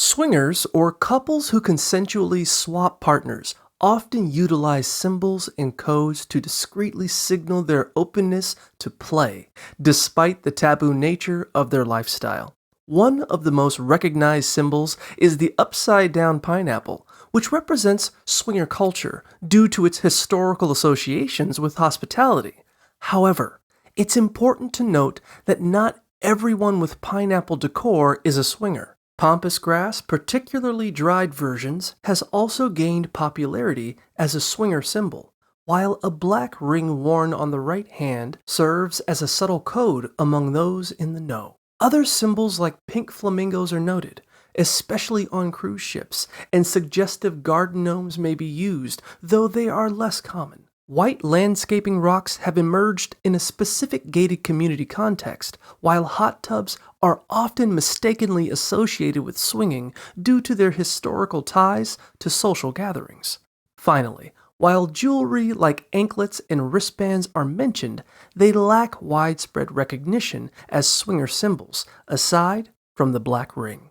Swingers, or couples who consensually swap partners, often utilize symbols and codes to discreetly signal their openness to play, despite the taboo nature of their lifestyle. One of the most recognized symbols is the upside down pineapple, which represents swinger culture due to its historical associations with hospitality. However, it's important to note that not everyone with pineapple decor is a swinger. Pampas grass, particularly dried versions, has also gained popularity as a swinger symbol, while a black ring worn on the right hand serves as a subtle code among those in the know. Other symbols like pink flamingos are noted, especially on cruise ships, and suggestive garden gnomes may be used, though they are less common. White landscaping rocks have emerged in a specific gated community context, while hot tubs are often mistakenly associated with swinging due to their historical ties to social gatherings. Finally, while jewelry like anklets and wristbands are mentioned, they lack widespread recognition as swinger symbols, aside from the black ring.